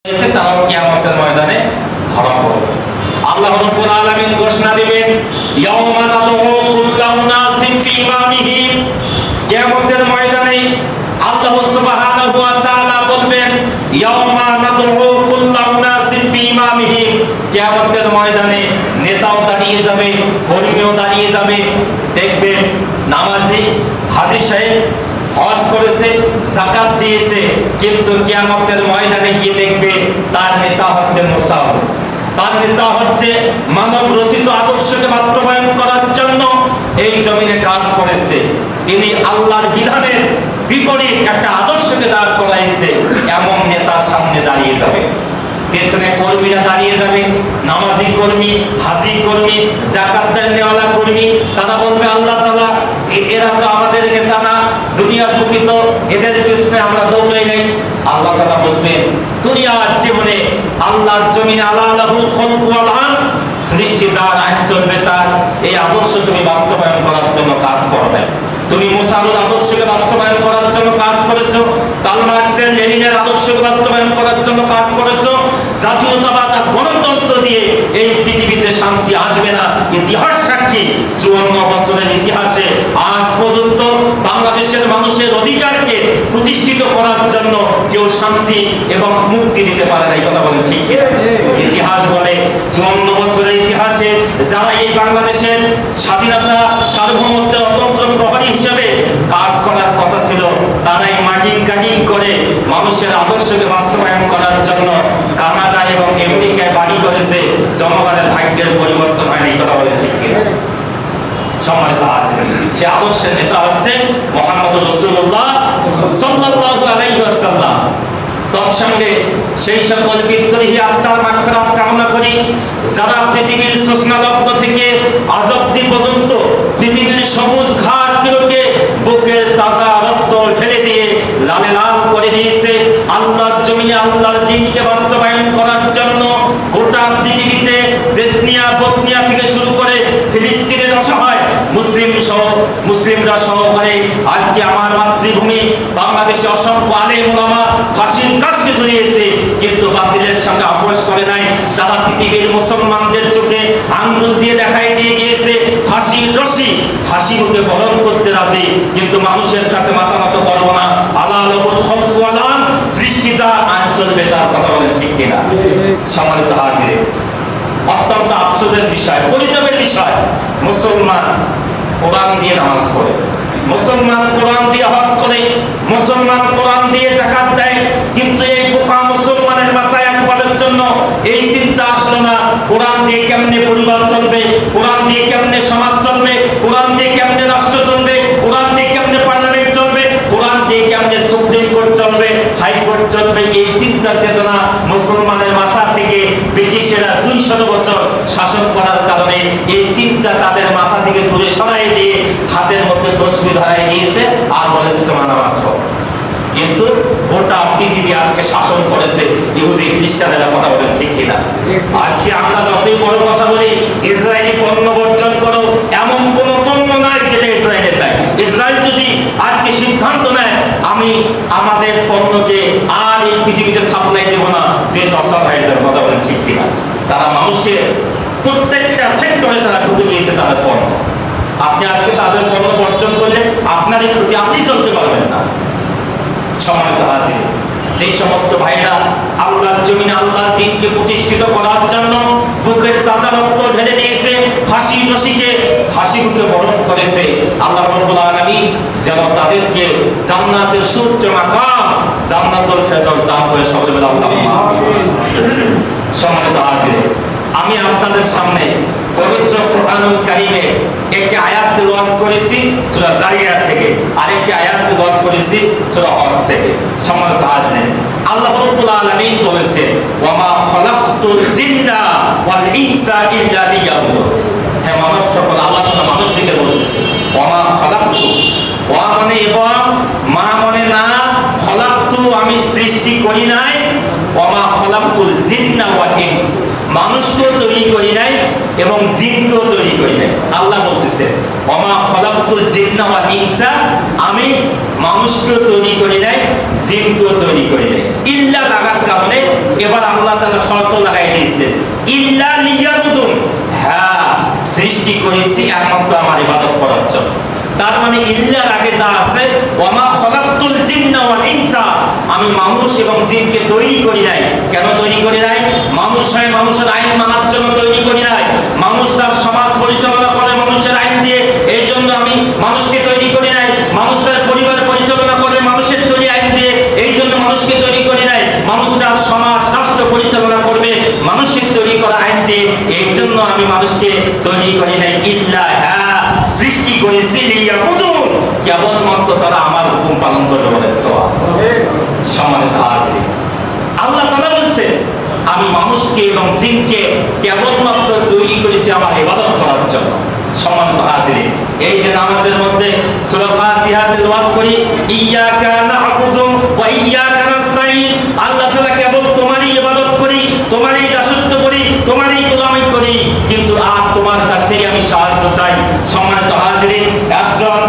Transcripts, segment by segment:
তারাও কিয়ামতের ময়দানে ধরা পড়বে। আল্লাহ রাব্বুল আলামিন ঘোষণা দিবেন, ইয়াউমা নাদউ কুল্লা উনাসিন বিইমামিহিম। কিয়ামতের ময়দানে আল্লাহ সুবহানাহু ওয়া তাআলা বলবেন, ইয়াউমা নাদউ কুল্লা উনাসিন বিইমামিহিম। কিয়ামতের ময়দানে নেতাও দাঁড়িয়ে যাবে, কর্মীও দাঁড়িয়ে যাবে। দেখবেন নামাজি হাজী সাহেব হজ করেছে, যাকাত দিয়েছে, কিন্তু কিয়ামতের ময়দানে গিয়ে দেখবে তার নেতা হচ্ছে মুসাফির, তার নেতা হচ্ছে মানব রচিত আদর্শকে বাস্তবায়ন করার জন্য এই জমিনে কাজ করেছে। তিনি আল্লাহর বিধানের বিপরীত একটা আদর্শকে দাঁড় করাইছে, এমন নেতার সামনে দাঁড়িয়ে যাবে। পেছনে কর্মীরা দাঁড়িয়ে যাবে, নামাজি কর্মী, হাজি কর্মী, যাকাত দেওয়ালা কর্মী। তারা বলবে, আল্লাহ তাআলা এরা তো আমাদের নেতা না, দুনিয়ার প্রকৃত, এদের পিছনে আমরা দৌড়াই নাই। আল্লাহ তাআলা বলবেন, দুনিয়ার জীবনে আল্লাহর জমিনে আলাহুল খলকু ওয়াল আমর, সৃষ্টি যার আইন চলবে তার, এই আদর্শ তুমি বাস্তবায়ন করার জন্য কাজ করবে। তুমি মুসার আদর্শকে বাস্তবায়ন করার জন্য কাজ করেছো, কার্ল মার্কসের লেনিনের আদর্শকে বাস্তবায়ন করার জন্য কাজ করেছো। জাতীয়তাবাদ আর গণতন্ত্র দিয়ে এই পৃথিবীতে শান্তি আসবে না। ইতিহাস সাক্ষী, 54 বছরের ইতিহাসে আজ পর্যন্ত বাংলাদেশের মানুষের অধিকারকে প্রতিষ্ঠিত করার জন্য কেউ শান্তি এবং মুক্তি দিতে পারে না। এই কথা বলেন ঠিক কি? ইতিহাস বলে 54 বছরের ইতিহাসে যারা এই বাংলাদেশের স্বাধীনতা সার্বভৌমত্বের অতন্ত্র প্রহরী হিসেবে কাজ করার কথা ছিল, তারাই মাটিং কাটিং করে মানুষের আদর্শকে বাস্তবায়ন করার জন্য কানাডা এবং আমেরিকায় বাড়ি করেছে। জনগণের ভাগ্যের পরিবর্তন হয়নি। এই কথা বলে ঠিক কিনা? সম্মানিত আছে, সে আদর্শের নেতা হচ্ছে মুহাম্মদ রাসূলুল্লাহ সাল্লাল্লাহু আলাইহি ওয়াসাল্লাম। তৎসঙ্গে সেই সকল বিদ্রোহী আত্মার মাগফিরাত কামনা করি যারা পৃথিবীর সূক্ষ্মলগ্ন থেকে আজ অব্দি পর্যন্ত পৃথিবীর সবুজ ঘাসগুলোকে বুকের তাজা রক্ত ঢেলে দিয়ে লালে লাল করে দিয়েছে আল্লাহর জমিনে আল্লাহর দ্বীনকে বাস্তবায়ন করার জন্য। গোটা পৃথিবীতে চেচনিয়া, বসনিয়া থেকে শুরু করে ফিলিস্তিনের অসহায় মুসলিমরা সহকারে আজকে আমার মাতৃভূমি বাংলাদেশে অসংখ্য আলেম ওলামা ফাঁসির কাজকে ঝুলিয়েছে, কিন্তু বাতিলের সঙ্গে আপোষ করে নাই। যারা পৃথিবীর মুসলমানদের চোখে আঙ্গুল দিয়ে দেখাই দিয়ে গিয়েছে ফাঁসির রশি, ফাঁসি মুখে বরণ করতে রাজি, কিন্তু মানুষের কাছে মাথা নত করবো না। আলাহুল খলকু ওয়াল আমর, সৃষ্টি যা আইন চলবে তার। কথা বলেন ঠিক কিনা? সম্মানিত হাজির, অত্যন্ত আফসোসের বিষয়, পরিতাপের বিষয়, মুসলমান কোরআন দিয়ে নামাজ পড়ে, মুসলমান কোরআন দিয়ে হজ করে, মুসলমান কোরআন দিয়ে যাকাত দেয়, কিন্তু এই বোকা মুসলমানের মাথায় একবারের জন্য এই চিন্তা আসলো না কোরআন দিয়ে কেমনে পরিবার চলবে, কোরআন দিয়ে কেমনে সমাজ চলবে, কোরআন দিয়ে কেমনে রাষ্ট্র চলবে, কোরআন দিয়ে কেমনে পার্লামেন্ট চলবে, কোরআন দিয়ে কেমনে সুপ্রিম কোর্ট চলবে, হাইকোর্ট চলবে। এই চিন্তা চেতনা মুসলমানের মাথা থেকে ব্রিটিশেরা 200 বছর শাসন করার কারণে এই চিন্তা তাদের মাথা থেকে দূরে সরাই দিয়ে হাতের মধ্যে তসবিহ ধরাই নিয়েছে আর বলেছে তোমার নামাজ পড়ো। কিন্তু গোটা পৃথিবী আজকে শাসন করেছে ইহুদি খ্রিস্টানেরা। কথা বলেন ঠিক কিনা? আজকে আমরা যতই বড় কথা বলি ইসরায়েলি পণ্য বর্জন করো, এমন কোন পণ্য নাই যেটা ইসরায়েলের নাই। ইসরায়েল যদি আজকে সিদ্ধান্ত নেয় আমি আমাদের পণ্যকে আর এই পৃথিবীতে সাপ্লাই দেব না, দেশ অসল হয়ে যাবে। কথা বলেন ঠিক কিনা? তারা মানুষের প্রত্যেকটা সেক্টরে তারা ঢুকে গিয়েছে তাদের পণ্য। আপনি আজকে তাদের পণ্য বর্জন করলে আপনারই ক্ষতি, আপনি চলতে পারবেন না। সম্মানিত হাজির, যে সমস্ত ভাইরা আল্লাহর জমিনে আল্লাহর দ্বীনকে প্রতিষ্ঠিত করার জন্য বুকের তাজা রক্ত ঢেলে দিয়েছে, ফাঁসি রশিকে ফাঁসি বুকে বরণ করেছে, আল্লাহ রাব্বুল আলামিন যেন তাদেরকে জান্নাতের সুউচ্চ মাকাম জান্নাতুল ফেরদাউস দান করে সকলে বলে আল্লাহুম্মা আমিন। সম্মানিত হাজির, আমি আপনাদের সামনে পবিত্র কোরআনুল কারীমে একটি আয়াত তেলাওয়াত করেছি সূরা জারিয়াত থেকে, আরেকটি আয়াত তেলাওয়াত করেছি সূরা হজ থেকে। সম্মানিত হাজির, আল্লাহ রাব্বুল আলামিন বলেছেন, ওয়া মা খালাকতুল জিন্না ওয়াল ইনসা ইল্লা লিয়াবুদুন। হে মানব সকল, আল্লাহ তাআলা মানুষটিকে বলতেছে ওয়া মা খালাকতু, ওয়া মানে এবং, মা মানে না, খালাকতু আমি সৃষ্টি করি নাই, ওয়া মা খালাকতুল জিন্না ওয়াল ইনস মানুষকে তৈরি করি নাই, এবং জিনকেও তৈরি করি নাই। আল্লাহ বলতেছে ওমা খলাকতুল জিন্না ওয়াল ইনসা, আমি মানুষকেও তৈরি করি নাই, জিনকেও তৈরি করি নাই। ইল্লা লাগার কারণে এবার আল্লাহ তাআলা শর্ত লাগাই দিয়েছে, ইল্লা লিয়াবুদুন, হ্যাঁ সৃষ্টি করেছি একমাত্র আমার ইবাদত করার জন্য। তার মানে ইল্লার আগে যা আছে ওমা খলাকতুল জিন্না ওয়াল ইনসা, আমি মানুষ এবং জিনকে তৈরি করি নাই। কেন তৈরি করি নাই? মানুষ হয় মানুষের আইন মানার জন্য তৈরি করি নাই। মানুষ তার সমাজ পরিচালনা করে মানুষের আইন দিয়ে, এই জন্য আমি মানুষকে তৈরি করি নাই। মানুষ তার পরিবার পরিচালনা করে মানুষের তৈরি আইন দিয়ে, এই জন্য মানুষকে তৈরি করি নাই। মানুষ তার সমাজ রাষ্ট্র পরিচালনা করবে মানুষের তৈরি করা আইন দিয়ে, এই জন্য আমি মানুষকে তৈরি করি নাই। ইল্লা, হ্যাঁ সৃষ্টি করেছি লিয়াবুদুন, কেবলমাত্র তারা আমার হুকুম পালন করবে বলে। সম্মানিত হাজির, আল্লাহ তাআলা বলছে আমি মানুষকে এবং জিনকে কেবলমাত্র তৈরি করেছি আমার ইবাদত করার জন্য। সম্মানিত হাজির, এই যে নামাজের মধ্যে সূরা ফাতিহা তেলাওয়াত করি, ইয়্যাকা না'বুদু ওয়া ইয়্যাকা নাস্তাঈন, আল্লাহ তাআলা কেবল তোমারই ইবাদত করি, তোমারই দাসত্ব করি, তোমারই গোলামি করি, কিন্তু আর তোমার কাছেই আমি সাহায্য চাই। সম্মানিত হাজির, একজন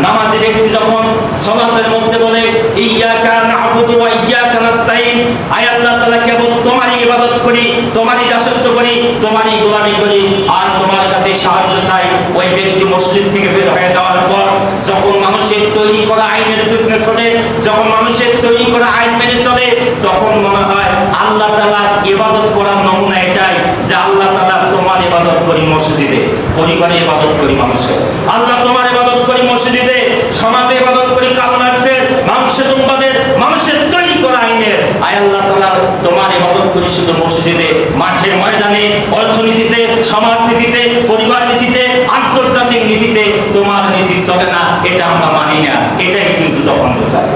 নামাজি ব্যক্তি যখন সালাতের মধ্যে বলে ইয়্যাকা না'বুদু ওয়া ইয়্যাকা নাস্তাঈন, আয় আল্লাহ তাআলা কেবল তোমারই ইবাদত করি, তোমারই দাসত্ব করি, তোমারই গোলামি করি, আর তোমার কাছে সাহায্য চাই, ওই ব্যক্তি মসজিদ থেকে বের হয়ে যাওয়ার পর যখন মানুষের তৈরি করা আইনের পিছনে চলে, যখন মানুষের তৈরি করা আইন মেনে চলে, তখন মনে হয় আল্লাহ তাআলার ইবাদত করার নমুনা এটাই যে আল্লাহ তাআলা তোমার ইবাদত করি মসজিদে, পরিবারে ইবাদত করি মানুষের, আল্লাহ তোমার ইবাদত করি মসজিদে, সমাজে ইবাদত করি কালমার্ক্সের, মাংসেতুম্বাদের, মানুষের তৈরি করা আইনের। আয় আল্লাহ তাআলা তোমার ইবাদত করি শুধু মসজিদে, মাঠে ময়দানে, অর্থনীতিতে, সমাজনীতিতে, পরিবার নীতিতে, আন্তর্জাতিক নীতিতে তোমার নীতি চলে না, এটা আমরা মানি না। এটাই কিন্তু তখন বোঝায়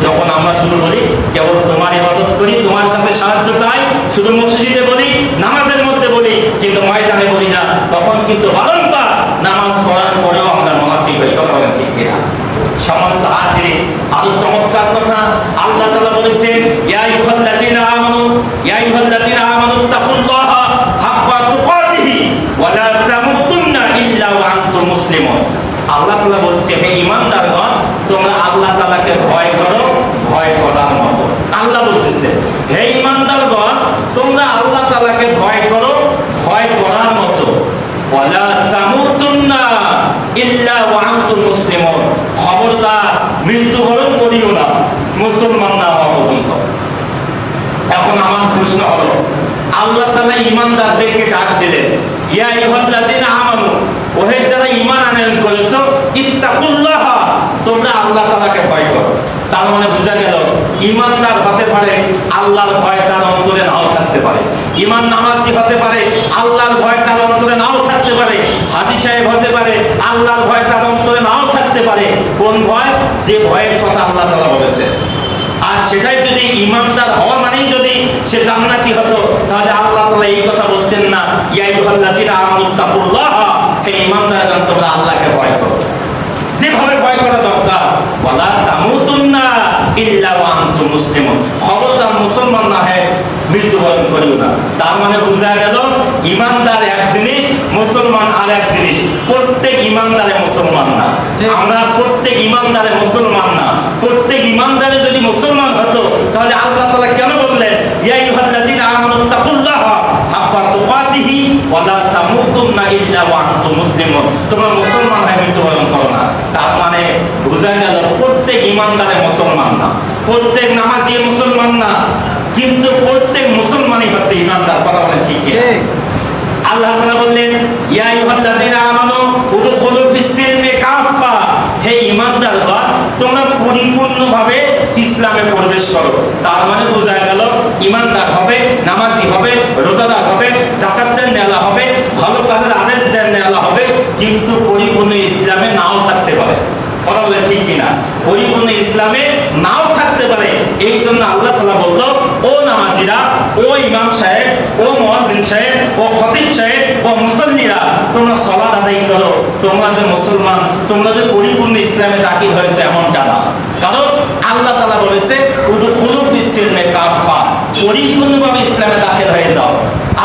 যখন আমরা শুধু বলি কেবল তোমার ইবাদত করি, তোমার কাছে সাহায্য চাই, শুধু মসজিদে বলি, নামাজের মধ্যে বলি, কিন্তু ময়দানে বলি না, তখন কিন্তু বারংবার নামাজ পড়ার পরেও আমরা মুনাফিক হই। কথা বলেন ঠিক কিনা? সম্মানিত হাজির, আরো চমৎকার কথা আল্লাহ তাআলা বলেছেন, ইয়া আইয়ুহাল্লাযীনা আমানু, ইয়া আইয়ুহাল্লাযীনা আমানু তাকুল্লাহা হাক্কা তুকাতিহি ওয়া লা তামুতুন্না ইল্লা ওয়া আনতুম মুসলিমুন। আল্লাহ তাআলা বলছে, হে ঈমানদারগণ, তোমরা আল্লাহ তাআলাকে ভয় করো, ভয় করার মতো। আল্লাহ বলতেছে, হে ঈমানদারগণ, তোমরা আল্লাহ তাআলাকে ভয় করো, ভয় করার মতো। ওয়া লা তামুতুন্না ইল্লা ওয়া আনতুম মুসলিমুন, খবরদার মৃত্যুবরণ করিও না মুসলমান না হওয়া পর্যন্ত। এখন আমার প্রশ্ন হলো, আল্লাহ তাআলা ঈমানদারদেরকে ডাক দিলেন, ইয়া আইয়ুহাল্লাযীনা আমানু, ওহে যারা ঈমান আনয়ন করেছো, ইত্তাকুল্লাহা, তোমরা আল্লাহ তাআলাকে ভয় করো। তার মানে বোঝা গেল ঈমানদার হতে পারে, আল্লাহর ভয় তার অন্তরে নাও থাকতে পারে। ঈমান নামাজি হতে পারে, আল্লাহর ভয় তার অন্তরে নাও থাকতে পারে। হাজী সাহেব হতে পারে, আল্লাহর ভয় তার অন্তরে নাও থাকতে পারে। কোন ভয়? যে ভয়ের কথা আল্লাহ তাআলা বলেছে। আর সেটাই যদি ঈমানদার হওয়া মানেই যদি সে জান্নাতি হতো, তাহলে আল্লাহ তাআলা এই কথা বলতেন না, ইয়া আইয়ুহাল্লাযীনা আমানু তাকুল্লাহা, হে ঈমানদারগণ, তোমরা আল্লাহকে ভয় করো। যেভাবে ভয় করা দরকার, ওয়ালা তামুতুন্না ইল্লা ওয়া আনতুম মুসলিমুন, খবরদার মুসলমান না হয়ে মৃত্যুবরণ করিও না। তার মানে বোঝা গেল ঈমানদার এক জিনিস, মুসলমান আর এক জিনিস। প্রত্যেক ঈমানদারে মুসলমান না, আমরা প্রত্যেক ঈমানদারে মুসলমান না। প্রত্যেক ঈমানদারে যদি মুসলমান হতো, তাহলে আল্লাহ তাআলা কেন বললেন, ইয়া আইয়ুহাল্লাযীনা আমানু তাকুল্লাহা হাক্কা তুকাতিহি ওয়া লা তামুতুন্না ইল্লা ওয়া আনতুম মুসলিমুন, তোমরা মুসলমান হয়ে মৃত্যুবরণ করো না। তার মানে বোঝা গেল প্রত্যেক ঈমানদারে মুসলমান না, প্রত্যেক নামাজি মুসলমান না, কিন্তু প্রত্যেক মুসলমানই হচ্ছে ঈমানদার। কথা বলেন ঠিক কি? আল্লাহ তাআলা বললেন, ইয়া আইয়ুহাল্লাযীনা আমানু উদখুলু ফিস-সিলমি কাফা, হে ঈমানদারগণ, তোমরা পরিপূর্ণভাবে ইসলামে প্রবেশ করো। তার মানে বোঝা গেল ঈমানদার হবে, নামাজি হবে, রোজাদার হবে, যাকাত দেন নেওয়া হবে, ভালো কাজের আদেশ দেন নেওয়া হবে, কিন্তু পরিপূর্ণ ইসলামে নাও থাকতে পারে। কথা বলে ঠিক কিনা? পরিপূর্ণ ইসলামে নাও থাকতে পারে। এই জন্য আল্লাহ তাআলা বলল, ও নামাজিরা, ও ইমাম সাহেব, ও মুয়াজ্জিন সাহেব, ও খতিব সাহেব, ও মুসল্লিরা, তোমরা সালাত আদায় করো। তোমরা যে মুসলমান, তোমরা যে পরিপূর্ণ ইসলামে দাখিল হয়েছে এমনটা না। কারণ আল্লাহ তাআলা বলেছে, উদখুলু ফিস-সিলমি কাফা, পরিপূর্ণভাবে ইসলামে দাখিল হয়ে যাও।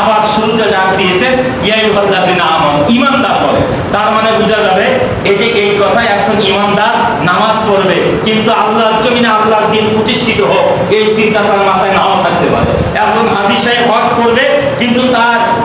আবার শুরুতে ডাক দিয়েছে ইয়া আইয়ুহাল্লাযিনা আমানু, ঈমানদার বলে। তার মানে বোঝা যাবে এটি এই কথাই একজন ঈমানদার নামাজ পড়বে, কিন্তু আল্লাহর জমিনে আল্লাহর দ্বীন প্রতিষ্ঠিত হোক এই চিন্তা তার মাথায় নাও থাকতে পারে। একজন হাজী সাহেব হজ করবে, কিন্তু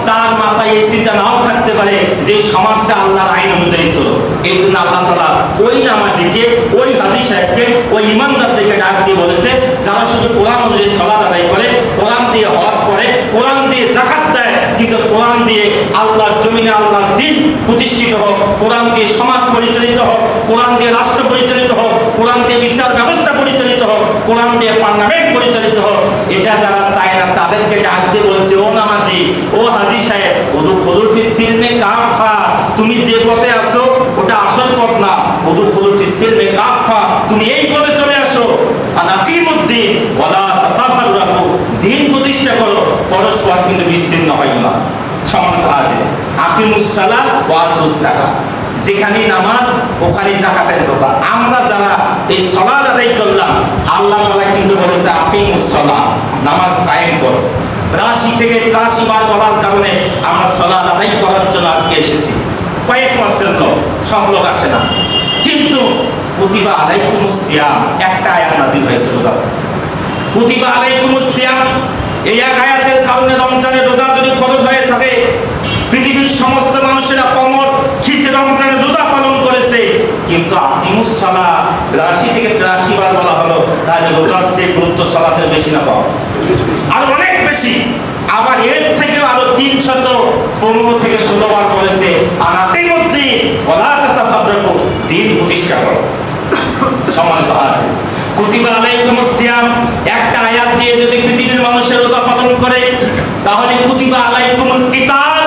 তার মাথায় এই চিন্তা নাও থাকতে পারে যে সমাজটা আল্লাহর আইন অনুযায়ী চলো। এই জন্য আল্লাহ তাআলা ওই নামাজিকে, ওই হাজী সাহেবকে, ওই ঈমানদারদেরকে ডাক দিয়ে বলেছে যারা শুধু কোরআন অনুযায়ী সালাত আদায় করে, কোরআন দিয়ে হজ করে, কোরআন দিয়ে যাকাত দেয়, কিন্তু কোরআন দিয়ে আল্লাহর জমিনে আল্লাহর দ্বীন প্রতিষ্ঠিত হোক, কোরআন দিয়ে সমাজ পরিচালিত হোক, কোরআন দিয়ে রাষ্ট্র পরিচালিত হোক, কোরআন দিয়ে বিচার ব্যবস্থা পরিচালিত হোক, কোরআন দিয়ে পার্লামেন্ট পরিচালিত হোক, এটা যারা চায় না তাদেরকে ডাক দিয়ে বলছে ও নামাজি, ও হাজী সাহেব, উদখুলুল ফিস সিলমি কাফা, তুমি যে পথে আছো ওটা আসল পথ না, উদখুলুল ফিস সিলমি কাফা, তুমি এই পথে চলে আসো। আনাকিমুদ্দিন ওয়ালা তাতাফাররাকু, দ্বীন প্রতিষ্ঠা করো, পরস্পর কিন্তু বিচ্ছিন্ন হয় না। সম্মানিত হাজির, আকিমুস সালাত ওয়া আতুস যাকাত, যেখানে নামাজ ওখানে যাকাতের কথা। আমরা যারা এই সালাত আদায় করলাম, আল্লাহ তাআলা কিন্তু বলেছে আকিমুস সালাত, নামাজ কায়েম করো। ৮২ থেকে ৮৩ বার বলার কারণে আমরা সালাত আদায় করার জন্য আজকে এসেছি। কয়েক পার্সেন্ট লোক, সব লোক আসে না। কিন্তু কুতিবা আলাইকুমুস সিয়াম, একটা আয়াত নাযিল হয়েছে রোজা। কুতিবা আলাইকুমুস সিয়াম, এই এক আয়াতের কারণে রমজানের রোজা যদি ফরজ হয়ে থাকে, পৃথিবীর সমস্ত মানুষেরা কমর খিচে রমজানের রোজা পালন করেছে, কিন্তু আকিমুস সালাত ৮২ থেকে ৮৩ বার বলা হলো, তাহলে রোজার চেয়ে গুরুত্ব সালাতের বেশি না কম? আর অনেক বেশি। আবার এর থেকেও আরো ৩১৫ থেকে ১৬ বার বলেছে আনাকিমুদ্দিন ওয়ালা তাতাফাররাকু, দ্বীন প্রতিষ্ঠা করো। সম্মানিত আছে, কুতিবা আলাইকুমুস সিয়াম একটা আয়াত দিয়ে যদি পৃথিবীর মানুষের রোজা পালন করে, তাহলে কুতিবা আলাইকুমুল কিতাল,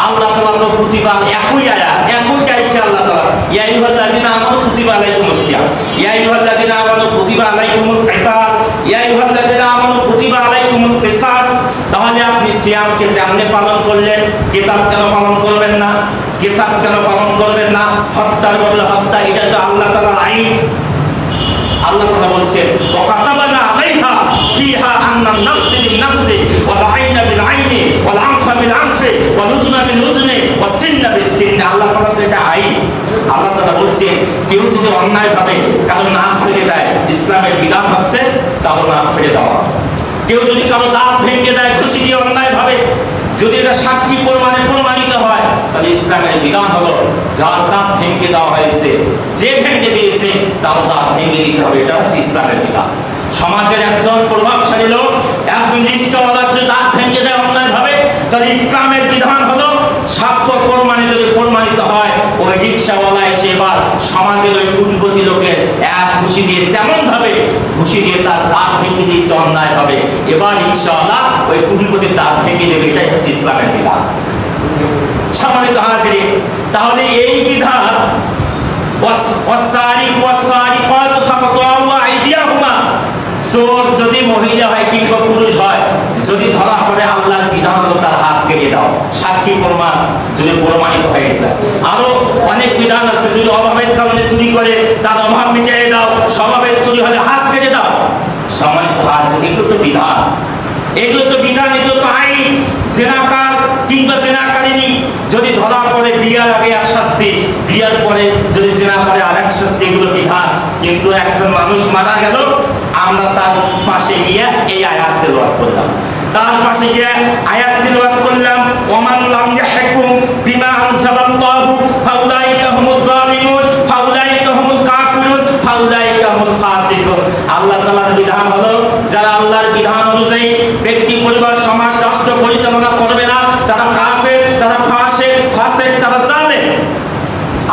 আল্লাহ তাআলা তো কুতিবা একই আয়াত, একই গাইছে আল্লাহ তাআলা, ইয়া আইয়ুহাল্লাযিনা আমানু কুতিবা আলাইকুমুস সিয়াম, ইয়া আইয়ুহাল্লাযিনা আমানু কুতিবা আলাইকুমুল কিতাল, ইয়া আইয়ুহাল্লাযিনা আমানু কুতিবা আলাইকুমুল কিসাস। তাহলে আপনি সিয়ামকে যেমনে পালন করলেন, কিতাব কেন পালন করবেন না? কিসাস কেন পালন করবেন না? হত্যার বদলে হত্যা, এটা তো আল্লাহ তাআলার আইন। আল্লাহ তাআলা বলছেন ওয়াকাতাবানা আলাইহা ফিহা আন্নান নাফসু বিন-নাফসি ওয়াল আইনা বিল-আইনি ওয়াল আনফা বিল-আনফি ওয়াল উযনা বিল-উযনি ওয়াস সিন্না বিস-সিন্নি। আল্লাহ তাআলা তো এটা আইন। আল্লাহ তাআলা বলছেন কেউ যদি অন্যায়ভাবে কারো নাক ফেলে দেয়, ইসলামের বিধান হচ্ছে তার নাক ফেলে দেওয়া। কেউ যদি কারো দাঁত ভেঙে দেয় ঘুষি দিয়ে অন্যায়ভাবে, যদি এটা সাক্ষী প্রমাণে প্রমাণিত হয়, তাহলে ইসলামের বিধান হলো যার দাঁত ভেঙে দেওয়া হয়েছে, যে ভেঙে দিয়েছে তার দাঁত ভেঙে দিতে হবে। এটা হচ্ছে ইসলামের বিধান। সমাজের একজন প্রভাবশালী লোক, একজন রিস্কাওয়ালার যদি দাঁত ভেঙে দেয় অন্যায়ভাবে, তাহলে ইসলামের বিধান হলো সাক্ষ্য প্রমাণে যদি প্রমাণিত হয়, ওই রিক্সাওয়ালা এসে এবার সমাজের ওই কোটিপতি লোকের এক ঘুষি দিয়ে যেমন ভাবে ঘুষি দিয়ে তার দাঁত ভেঙে দিয়েছে অন্যায় ভাবে, এবার রিক্সাওয়ালা ওই কোটিপতির দাঁত ভেঙে দেবে। এটাই হচ্ছে ইসলামের বিধান। সম্মানিত হাজিরিন, তাহলে এই বিধান ওয়াসারিকু ওয়াসারিকাতু ফাকতাউ আইদিয়াহুমা, চোর যদি মহিলা হয় কিংবা পুরুষ হয়, যদি ধরা পড়ে আল্লাহর বিধান হলো তার হাত কেটে দাও, সাক্ষী প্রমাণ যদি প্রমাণিত হয়ে যায়। আরো অনেক বিধান আছে, যদি অভাবের কারণে চুরি করে তার অভাব মিটিয়ে দাও, স্বভাবের চুরি হলে হাত কেটে দাও। সম্মানিত হাজির, এগুলো তো বিধান, এগুলো তো বিধান, এগুলো তো আইন। জেনাকার কিংবা জেনাকারিনী যদি ধরা পড়ে বিয়ার আগে এক শাস্তি, বিয়ার পরে যদি জেনা করে আরেক শাস্তি, এগুলো বিধান। কিন্তু একজন মানুষ মারা গেল, আমরা তার পাশে গিয়ে এই আয়াত তেলাওয়াত করলাম, তার পাশে গিয়ে আয়াত তেলাওয়াত করলাম, ওমান লাম ইয়াহকুম বিমা আনজালাল্লাহু ফাউলাইকা হুমুজ জালিমুন ফাউলাইকা হুমুল কাফিরুন ফাউলাইকা হুমুল ফাসিকুন। আল্লাহ তাআলার বিধান হলো যারা আল্লাহর বিধান অনুযায়ী ব্যক্তি, পরিবার, সমাজ, রাষ্ট্র পরিচালনা করবে না, তারা কাফের, তারা ফাসিক, তারা জালেম।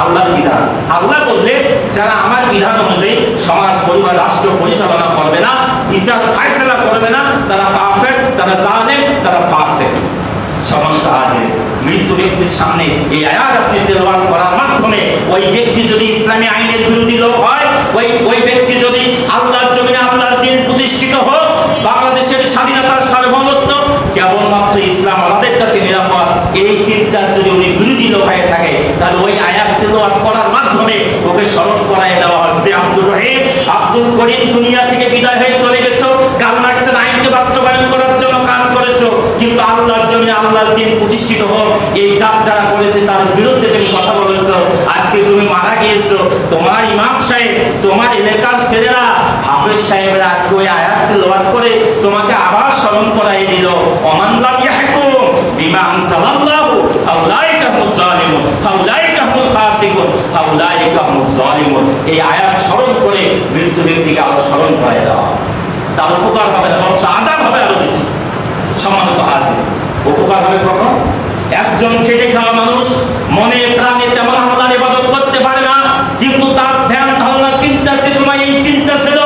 আল্লাহর বিধান, আল্লাহ বললে যারা আমার বিধান অনুযায়ী সমাজ, পরিবার, রাষ্ট্র পরিচালনা করবে না, বিচার ফায়সালা করবে না, তারা কাফের, তারা জালেম, তারা ফাসিক। সম্মানিত হাজির, মৃত্যু ব্যক্তির সামনে এই আয়াত আপনি তেলাওয়াত করার মাধ্যমে ওই ব্যক্তি যদি ইসলামী আইনের বিরোধী লোক হয়, ওই ব্যক্তি যদি আল্লাহর জমিনে আল্লাহর দ্বীন প্রতিষ্ঠিত হোক, বাংলাদেশের স্বাধীনতার সার্বভৌমত্ব কেবলমাত্র ইসলাম আমাদের কাছে নিরাপদ, এই চিন্তার যদি উনি বিরোধী লোক হয়ে থাকে, তাহলে ওই আয়াত তেলাওয়াত করার মাধ্যমে ওকে স্মরণ করায় দেওয়া হচ্ছে আব্দুর রহিম, আব্দুল করিম দুনিয়া থেকে বিদায় হয়ে চলে গেছো, কাল মার্ক্সের আইনকে বাস্তবায়ন করার জন্য কাজ করেছো, কিন্তু আল্লাহর জমিনে আল্লাহর দ্বীন প্রতিষ্ঠিত হোক, এই কাজ যারা করেছে তার বিরুদ্ধে তুমি কথা বলেছো। আজকে তুমি মারা গিয়েছো, তোমার ইমাম সাহেব, তোমার এলাকার ছেলেরা, হাফেজ সাহেবরা আজকে ওই আয়াত তেলাওয়াত করে তোমাকে আবার স্মরণ করাই দিল, ওমান লাম ইয়াহকুম বিমা আনজালাল্লাহু ফাউলাইকা হুমুজ জালিমুন ফাউলাইকা হুমুল ফাসিকুন ফাউলাইকা হুমুজ জালিমুন। এই আয়াত স্মরণ করে মৃত্যু ব্যক্তিকে আরো স্মরণ করাই দেওয়া, তার উপকার হবে না, বরং আযাব হবে আরো বেশি। সম্মানিত হাজির, উপকার হবে কখন? একজন খেটে খাওয়া মানুষ মনে প্রাণে তেমন আল্লাহর ইবাদত করতে পারে না, কিন্তু তার ধ্যান ধারণা চিন্তা চেতনা এই চিন্তা ছিল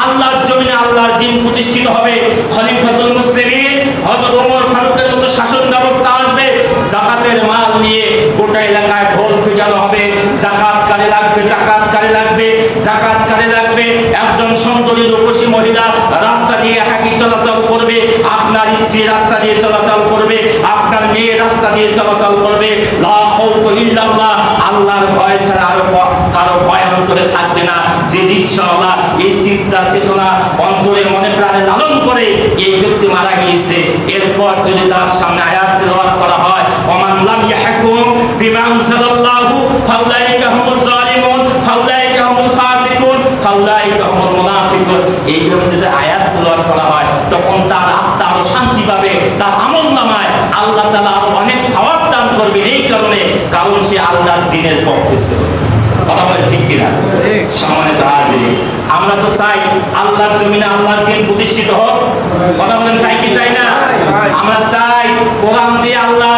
আল্লাহর জমিনে আল্লাহর দ্বীন প্রতিষ্ঠিত হবে। খলিফাতুল মুসলিমিন হযরত ওমর ফারুকের মতো শাসন ব্যবস্থা আসবে, যাকাতের মাল নিয়ে গোটা এলাকায় ঢোল পিটানো হবে, যাকাত কারে লাগবে, যাকাত কারে লাগবে, যাকাত কারে লাগবে। একজন সুন্দরী রূপসী মহিলা রাস্তা দিয়ে একাকী চলাচল করবে, আপনার স্ত্রী রাস্তা দিয়ে চলাচল করবে, আপনার মেয়ে রাস্তা দিয়ে চলাচল করবে। লা খাউফু ইল্লাল্লাহ, আল্লাহর ভয় ছাড়া আর কারো ভয় অন্তরে থাকবে না। যে ইনশাআল্লাহ এই চিন্তা চেতনা অন্তরে মনে প্রাণে লালন করে এই ব্যক্তি মারা গিয়েছে, এরপর যদি তার সামনে আয়াত তেলাওয়াত করা হয়, ওমান লাম ইয়াহকুম বিমা আনজালাল্লাহু ফাউলাইকা হুমুজ জালিমুন ফাউলাইকা হুমুল ফাসিকুন ফাউলাইকা হুমুল মুনাফিকুন, এইভাবে যদি আয়াত তেলাওয়াত করা হয় তখন তার আত্মা আরো শান্তি পাবে, তার আমলনামায় আল্লাহ তাআলা আরো অনেক সওয়াব দান করবে। এই কারণে, কারণ সে আল্লাহর দ্বীনের পক্ষে ছিল। কথা বলে ঠিক কিনা? সম্মানিত হাজির, আমরা তো চাই আল্লাহর জমিনে আল্লাহর দ্বীন প্রতিষ্ঠিত হোক। কথা বলেন, চাই কি চাই না? আমরা চাই কোরআন দিয়ে আল্লাহ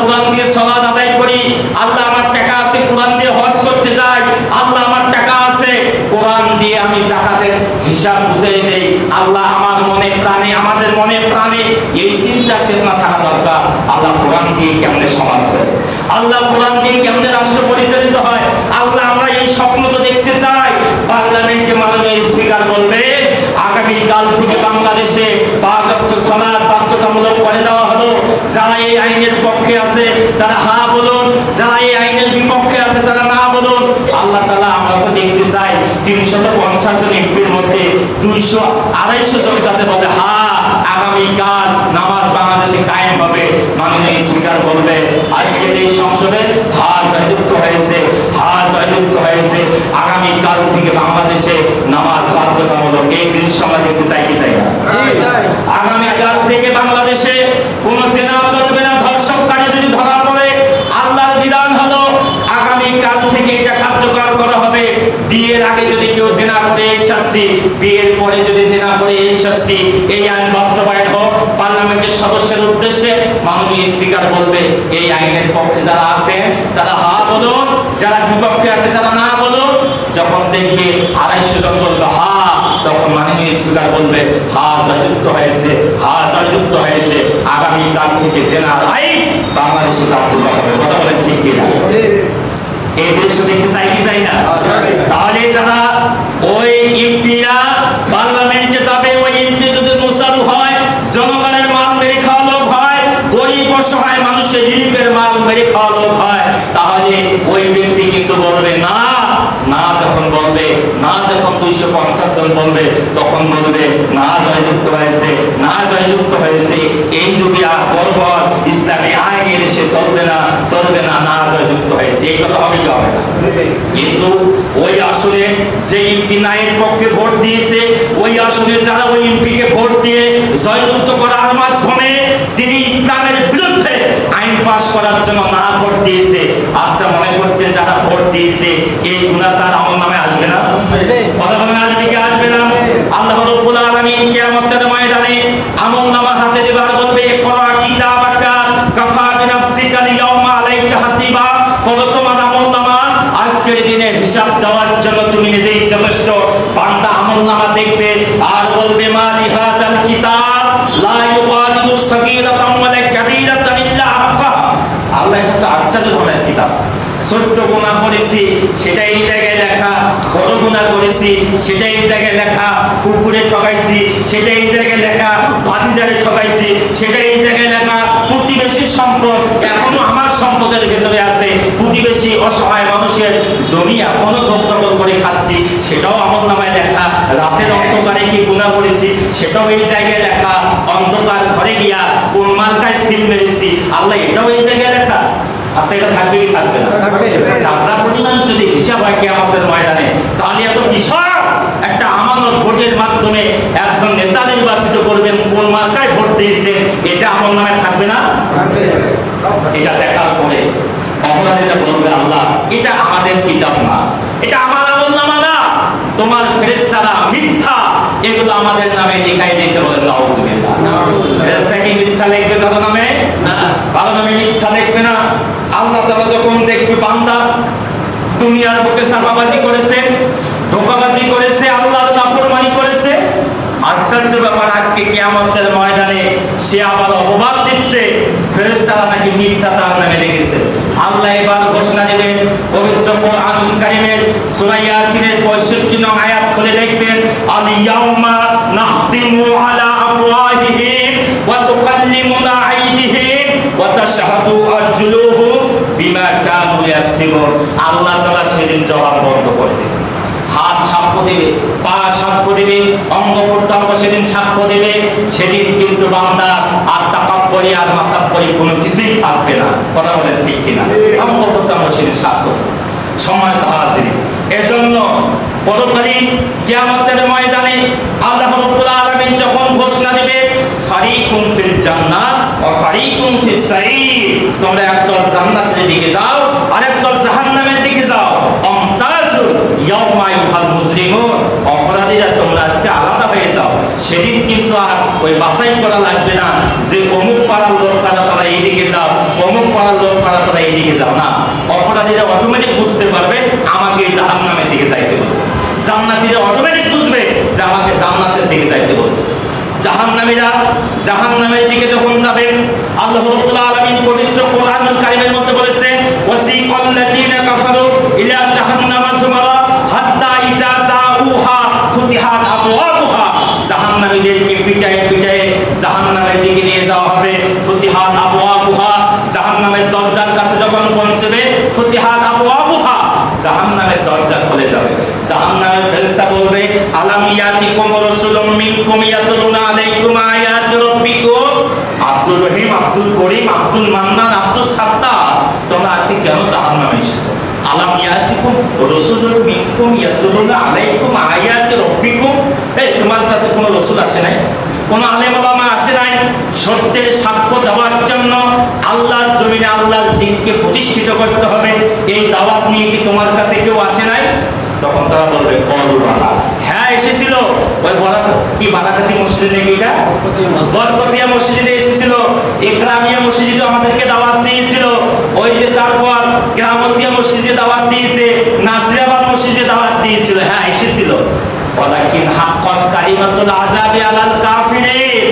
কোরআন দিয়ে সালাত আদায় করি। আল্লাহ আমার টাকা আছে, কোরআন দিয়ে হজ করতে যাই। আল্লাহ আমার টাকা আছে, কোরআন দিয়ে আমি যাকাতের হিসাব বুঝিয়ে দেই। আল্লাহ আমার মনে প্রাণে, আমাদের মনে প্রাণে এই চিন্তা চেতনা থাকা দরকার। আল্লাহ কোরআন দিয়ে কেমনে সমাজ চলে, আল্লাহ কোরআন দিয়ে কেমনে রাষ্ট্র পরিচালিত হয়। আল্লাহ আমরা এই স্বপ্ন তো দেখতে চাই। পার্লামেন্টে মাননীয় স্পিকার বলবে আগামী কাল থেকে বাংলাদেশে 5 ওয়াক্ত সালাত বাধ্যতামূলক করে দেওয়া হলো। যারা এই আইনের পক্ষে আছে তারা হা বলুন, যারা এই আইনের বিপক্ষে আছে তারা না বলুন। আল্লাহ তাআলা আমরা তো দেখতে চাই 350 জন এমপির মধ্যে 200-250 জন যাতে বলে হা আগামী কাল নামাজ বাংলাদেশে কায়েম হবে। মাননীয় স্পিকার বলবে আজকের এই সংসদে হা জয়যুক্ত হয়েছে, হা জয়যুক্ত হয়েছে, আগামী কাল থেকে বাংলাদেশে নামাজ বাধ্যতামূলক। এই দৃশ্য আমরা দেখতে চাই কি চাই না? আগামী কাল থেকে বাংলাদেশে কোন জেনা চলবে না। ধর্ষণকারী যদি ধরা পড়ে আল্লাহর বিধান হলো আগামী কাল থেকে এটা কার্যকর করা হবে। বিয়ের আগে যদি কেউ জেনা করে এই শাস্তি, বিয়ের পরে যদি জেনা করে এই শাস্তি। এই আইন বাস্তবায়ন হোক। পার্লামেন্টের সদস্যের উদ্দেশ্যে মাননীয় স্পিকার বলবে এই আইনের পক্ষে যারা আছেন তারা হা বলুন, যারা বিপক্ষে আছে তারা না বলুন। যখন দেখবে 250 জন বলবে হা, তখন মাননীয় স্পিকার বলবে হা জয়যুক্ত হয়েছে, হা জয়যুক্ত হয়েছে। আগামী কাল থেকে জেনার আইন বাংলাদেশে কার্যকর হবে। কথা বলেন ঠিক কিনা? এই দৃশ্য দেখতে চাই কি চাই না? তাহলে যারা ওই এমপিরা পার্লামেন্টে যাবে, ওই এমপি যদি মুসারু হয়, জনগণের মাল মেরে খাওয়া লোক হয়, গরিব অসহায় মানুষের রিলিফের মাল মেরে খাওয়া লোক হয়, তাহলে ওই ব্যক্তি কিন্তু বলবে না। না যখন বলবে, না যখন 250 জন বলবে, তখন বলবে না জয়যুক্ত হয়েছে, না জয়যুক্ত হয়েছে। এই যুগে আর বর্বর ইসলামী আইন এসে চলবে না, চলবে না, না জয়যুক্ত হয়েছে। এই কথা হবে কি হবে না? কিন্তু ওই আসলে যে এমপি নায়ের পক্ষে ভোট দিয়েছে, ওই আসলে যারা ওই এমপিকে ভোট দিয়ে জয়যুক্ত করার মাধ্যমে তিনি ইসলামের বিরুদ্ধে আইন পাস করার জন্য না ভোট দিয়েছে, আচ্ছা মনে করছেন যারা ভোট দিয়েছে এই গুনাহ তার আমলনামায় আসবে না? কথা বলেন, আসবে কি আসবে না? আল্লাহ রাব্বুল আলামিন কিয়ামতের ময়দানে আমলনামা হাতে দেবার বলবে ইকরা কিতাবাকা কাফা বিনাফসিকা আল-ইয়াওমা আলাইকা হাসিবা। বলো তোমার আমলনামা আজকের দিনে হিসাব দেওয়ার জন্য তুমি নিজেই যথেষ্ট। বান্দা আমলনামা দেখবে আর বলবে মা লিহাযাল কিতাব লা ইউগাদিরু সাগীরাতান ওয়ালা কাবীরাতান ইল্লা আহসাহা। আল্লাহ এটা তো আচ্ছাদিত ধরনের কিতাব। ছোট্ট গুনাহ করেছি সেটা এই জায়গায় লেখা, বড় গুনাহ করেছি সেটা এই জায়গায় লেখা, কুকুরে ঠকাইছি সেটা এই জায়গায় লেখা, ভাতিজারে ঠকাইছি সেটা এই জায়গায় লেখা, প্রতিবেশীর সম্পদ এখনো আমার সম্পদের ভেতরে আছে, প্রতিবেশী অসহায় মানুষের জমি এখনো দখল করে খাচ্ছি সেটাও আমলনামায় লেখা, রাতের অন্ধকারে কি গুনাহ করেছি সেটাও এই জায়গায় লেখা, অন্ধকার ঘরে গিয়া কোন মার্কায় জিন মেরেছি, আল্লাহ এটাও এই জায়গায় লেখা। আচ্ছা, এটা থাকবে কি থাকবে না? যাত্রা পরিমাণ যদি হিসাব হয় কিয়ামতের ময়দানে, তাহলে এত বিশাল একটা আমানত ভোটের মাধ্যমে একজন নেতা নির্বাচিত করবেন, কোন মার্কায় ভোট দিয়েছেন, এটা আমার নামে থাকবে না? এটা দেখার পরে অপরাধীরা বলবে, আল্লাহ এটা আমাদের কিতাব না, এটা আমার আমলনামা না, তোমার ফেরেশতারা মিথ্যা এগুলো আমাদের নামে লেখাই দিয়েছে। বলেন নাউযুবিল্লাহ। ফেরেশতা কি মিথ্যা লিখবে কারো নামে? না, কারো নামে মিথ্যা লিখবে না। আল্লাহ তাআলা যখন দেখবে বান্দা দুনিয়ার বুকে চাপাবাজি করেছে, ধোঁকাবাজি করেছে, আল্লাহর নাফরমানি করেছে, আশ্চর্য ব্যাপার, আজকে কিয়ামতের ময়দানে সে আবার অপবাদ দিচ্ছে ফেরেশতারা নাকি মিথ্যা তার নামে লিখেছে। আল্লাহ এবার ঘোষণা দেবেন পবিত্র কোরআনুল কারীমের সূরা ইয়াসিনের 65 নং আয়াত খুলে দেখবেন, আল ইয়াউমা নাখতিমু আলা আফওয়াহিহিম ওয়া তুকাল্লিমুনা আইদিহিম ওয়া তাশহাদু আরজুলুহুম বিমা কানু ইয়াকসিবুন। আল্লাহ তাআলা সেদিন জবান বন্ধ করে দেবেন, হাত সাক্ষ্য দেবে, পা সাক্ষ্য দেবে, অঙ্গ প্রত্যঙ্গ সেদিন সাক্ষ্য দেবে। সেদিন কিন্তু বান্দা আর তাকাব্বুরি আর মাতাব্বুরি কোনো কিছুই থাকবে না। কথা বলেন ঠিক কিনা? অঙ্গ প্রত্যঙ্গ সেদিন সাক্ষ্য দেবে। সময় হাজির, এজন্য পরকালীন কিয়ামতের ময়দানে আল্লাহ রাব্বুল আলামিন যখন ঘোষণা দেবে, ফারিকুম ফিল জান্নাত ওয়া ফারিকুম ফিস সাঈর, তোমরা একদল জান্নাতের দিকে যাও আর একদল জাহান্নামের দিকে যাও। আমতাজু ইয়াউমা আইয়ুহাল মুজরিমুন, অপরাধীরা তোমরা আজকে আলাদা হয়ে যাও। সেদিন কিন্তু আর ওই বাছাই করা লাগবে না যে অমুক পাড়ার লোক তারা এইদিকে যাও, অমুক পাড়ার লোক তারা এইদিকে যাও না। অপরাধীরা অটোমেটিক বুঝতে পারবে আমাকে এই জাহান্নামের দিকে যাইতে বলতেছে, জান্নাতীরা অটোমেটিক বুঝবে যে আমাকে জান্নাতের দিকে যাইতে বলতেছে। জাহান্নামীরা জাহান্নামের দিকে যখন যাবেন, আল্লাহ রাব্বুল আলামিন পবিত্র কোরআনুল কারীমের মধ্যে বলেছেন, ওয়াসিকাল লাযিনা কাফারু ইলা জাহান্নামা যুমারা হাত্তা ইজা জাউহা ফুতিহাত আবওয়াবুহা, জাহান্নামীদেরকে পিটায়ে পিটায়ে জাহান্নামের দিকে নিয়ে যাওয়া হবে। ফুতিহাত আবওয়াবুহা, জাহান্নামের দরজার কাছে যখন পৌঁছবে, ফুতিহাত আবওয়াবুহা, জাহান্নামের দরজা খুলে যাবে। জাহান্নামের ফেরেশতা বলবে, আলাম ইয়াতিকুম রাসূলুম মিনকুম ইয়াতলুনা আলাইকুম আয়াতি রাব্বিকুম। আব্দুর রহিম, আব্দুল করিম, আব্দুল মান্নান, আব্দুল সাত্তার, তোমরা আজকে কেন জাহান্নামে এসেছো? আলাম ইয়াতিকুম রাসূলুম মিনকুম ইয়াতলুনা আলাইকুম আয়াতি রাব্বিকুম। এই তোমার কাছে কোনো রাসূল আসে নাই, কোন আলেম ওলামা আসে নাই সত্যের সাক্ষ্য দেওয়ার জন্য? আল্লাহর জমিনে আল্লাহর দ্বীনকে প্রতিষ্ঠিত করতে হবে, এই দাওয়াত নিয়ে কি তোমার কাছে কেউ আসে নাই? তখন তারা বলবে, কলুবালা, হ্যাঁ এসেছিল। ওই কি বারাকাতি মসজিদে নাকি, এটা বরকতিয়া মসজিদে এসেছিল, ইকরামিয়া মসজিদে আমাদেরকে দাওয়াত দিয়েছিল, ওই যে তারপর গ্রামতিয়া মসজিদে দাওয়াত দিয়েছে, নাজিরাবাদ মসজিদে দাওয়াত দিয়েছিল, হ্যাঁ এসেছিল। ওয়ালাকিন হাক্কাত কালিমাতুল আযাবি আলাল কাফিরিন,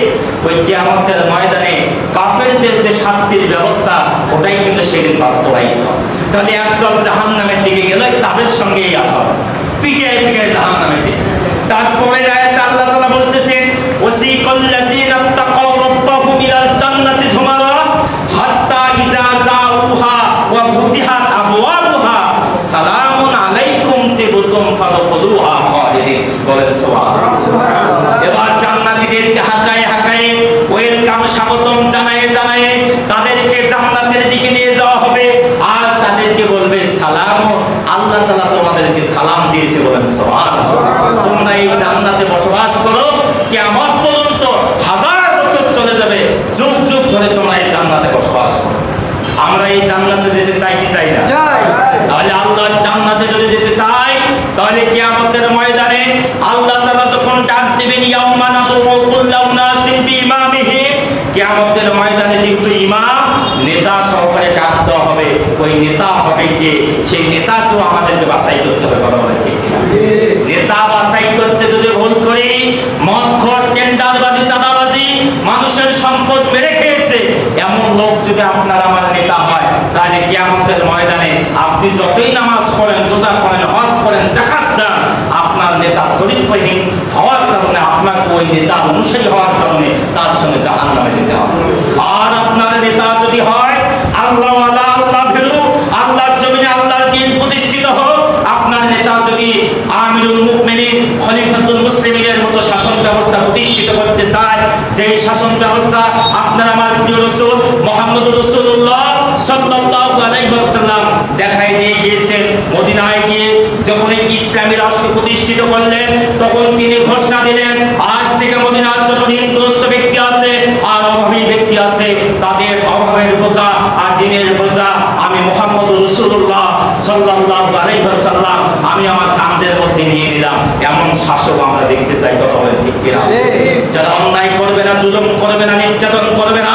ওই কিয়ামতের ময়দানে কাফেরদের যে শাস্তির ব্যবস্থা ওটাই কিন্তু সেদিন বাস্তবায়িত। তাহলে একদল জাহান্নামের দিকে গেলে তাদের সঙ্গেই আসা, পিটায় পিটায় জাহান্নামের দিকে। তারপরে আয়াতে আল্লাহ তাআলা বলতেছেন, ওয়াসিকাল লাযিনা তাকাউ রাব্বাহুম ইলাল জান্নাতি যুমারা হাত্তা ইজা জাউহা ওয়া ফুতিহাত আবওয়াবুহা সালামুন আলাইকুম তিবতুম ফাদখুলুহা খালিদিন। বলেন সুবহানাল্লাহ। এবার জান্নাতীদেরকে হাঁকায়ে হাঁকায়ে ওয়েলকাম, স্বাগতম জানায়ে জানায়ে তাদেরকে জান্নাতের দিকে নিয়ে যাওয়া হবে আর তাদেরকে বলবে, সালাম, আল্লাহ তাআলা তোমাদেরকে সালাম দিয়েছে। বলেন সুবহানাল্লাহ। তোমরা এই জান্নাতে বসবাস করো, কিয়ামত পর্যন্ত 1000 বছর চলে যাবে, যুগ যুগ ধরে তোমরা এই জান্নাতে বসবাস করো। আমরা এই জান্নাতে যেতে চাই কি চাই না? চাই। তাহলে আল্লাহর জান্নাতে যদি যেতে চাই, তাহলে কিয়ামতের ময়দানে আল্লাহ তাআলা যখন ডাক দিবেন, ইয়াউমা নাদউ কুল্লা উনাসিন বিইমামিহিম, কিয়ামতের ময়দানে যেহেতু ইমাম নেতা সহকারে ডাক দেওয়া হবে, ওই নেতা হবে কে? সেই নেতাকেও আমাদেরকে বাছাই করতে হবে। কথা বলেন ঠিক কিনা? নেতা বাছাই করতে যদি ভুল করি, মদখোর, টেন্ডারবাজি, চাঁদাবাজি, মানুষের সম্পদ মেরে খেয়েছে, এমন লোক যদি আপনার আমার নেতা হয়, তাহলে কিয়ামতের ময়দানে আপনি যতই নামাজ পড়েন, রোজা করেন, হজ করেন, যাকাত দেন, আপনার নেতা চরিত্রহীন হওয়ার কারণে, আপনার ওই নেতা অনুসারী হওয়ার কারণে তার সঙ্গে জাহান্নামে যেতে হবে। আর আপনার নেতা যদি হয় আল্লাহওয়ালা, আল্লাহ ভীরু, আল্লাহর জমিনে আল্লাহর দ্বীন প্রতিষ্ঠিত হোক, আপনার নেতা যদি আমিরুল মুমিনিন খলিফাতুল মুসলিমিনের মতো শাসন ব্যবস্থা প্রতিষ্ঠিত করতে চায়, যেই শাসন ব্যবস্থা আপনার আমার প্রিয় রাসূল মুহাম্মদুর রাসূলুল্লাহ সাল্লাল্লাহু আলাইহি ওয়াসাল্লাম দেখাই দিয়ে গিয়েছেন। মদিনায় গিয়ে যখন ইসলামী রাষ্ট্র প্রতিষ্ঠিত করলেন, তখন তিনি ঘোষণা দিলেন, আজ থেকে মদিনার যত ঋণগ্রস্ত ব্যক্তি আছে আর অভাবী ব্যক্তি আছে, তাদের অভাবের বোঝা আর দিনের বোঝা আমি মুহাম্মদুর রাসূলুল্লাহ সাল্লাল্লাহু আলাইহি ওয়াসাল্লাম আমি আমার কাঁধের মধ্যে নিয়ে নিলাম। এমন শাসক আমরা দেখতে চাই, কথা বলেন ঠিক কিনা? যারা অন্যায় করবে না, জুলুম করবে না, নির্যাতন করবে না,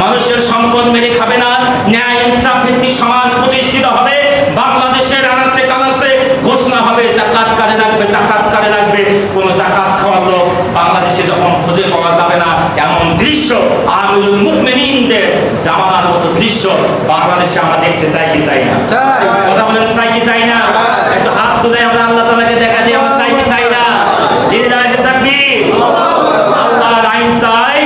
মানুষের সম্পদ মেরে খাবে না, ন্যায় ইনসাফ ভিত্তিক সমাজ প্রতিষ্ঠিত হবে। বাংলাদেশের আনাচে কানাচে ঘোষণা হবে যাকাত কারে রাখবে, যাকাত কারে রাখবে। কোন যাকাত খাওয়ার লোক বাংলাদেশে যখন খুঁজে পাওয়া যাবে না, এমন দৃশ্য আমিরুল মুমিনিনদের জামানার মতো দৃশ্য বাংলাদেশে আমরা দেখতে চাই কি চাই না? কথা বলেন, চাই কি চাই না? একটু হাত তুলে আমরা আল্লাহ তাআলাকে দেখা দিই, আমরা চাই কি চাই না? লিল্লাহি তাকবীর। আল্লাহর আইন চাই,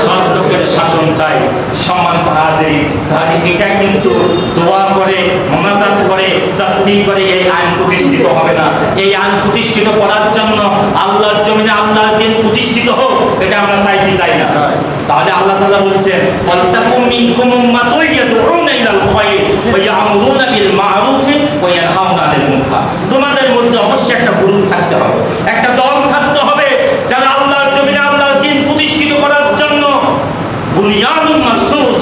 সৎ লোকের শাসন চাই। সম্মানিত হাজিরিন, তাহলে এটা কিন্তু দোয়া করে, মোনাজাত করে, তাসবিহ করে এই আইন প্রতিষ্ঠিত হবে না। এই আইন প্রতিষ্ঠিত করার জন্য আল্লাহর জমিনে আল্লাহর দ্বীন প্রতিষ্ঠিত হোক, এটা আমরা চাই কি চাই না? তাহলে আল্লাহ তাআলা বলছেন, ওয়ালতাকুম মিনকুম উম্মাতুন ইয়াদউনা ইলাল খায়র ওয়া ইয়া'মুরুনা বিল মা'রুফ ওয়া ইয়ানহাউনা আনিল মুনকার। তোমাদের মধ্যে অবশ্যই একটা গ্রুপ থাকতে হবে, একটা দল থাকতে হবে, যারা আল্লাহর জমিনে আল্লাহর দ্বীন প্রতিষ্ঠিত করার জন্য বুনিয়াদুন মাসুস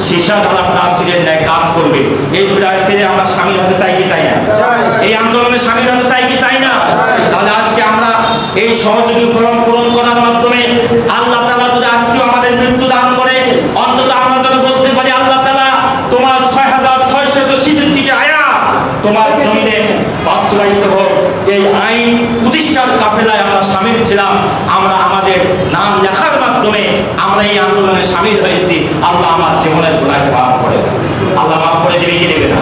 শিশা দ্বারা প্রাচীরের ন্যায় কাজ করবে। এই প্রাচীরে আমরা শামিল হতে চাই কি চাই না? এই আন্দোলনে শামিল হতে চাই কি চাই না? তাহলে আজকে আমরা এই সহযোগী ফরম পূরণ করার মাধ্যমে আল্লাহ তাআলা যদি আজকেও আমাদের মৃত্যু দান করে, অন্তত আমরা যেন বলতে পারি, আল্লাহ তাআলা তোমার 6666 আয়াত তোমার জমিনে বাস্তবায়িত হোক। এই আইন প্রতিষ্ঠার কাফেলায় আমরা শামিল ছিলাম, আমরা আমাদের নাম লেখার মাধ্যমে আমরা এই আন্দোলনে শামিল হয়েছি। আল্লাহ আমার জীবনের গুনাহকে মাফ করে দেন। আল্লাহ মাফ করে দেবে কি দেবে না?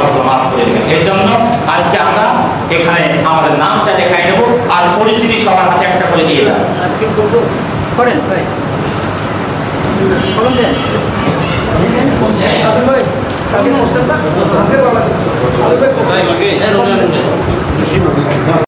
আল্লাহ মাফ করে দেবেন। এই জন্য আজকে আমরা এখানে আমাদের নামটা লেখাই নেব, আর পরিস্থিতি সবার হাতে একটা করে দিয়ে দেন। করেন ভাই, কলম দেন। ভাই কাকে করছেন না? আছে বাবা।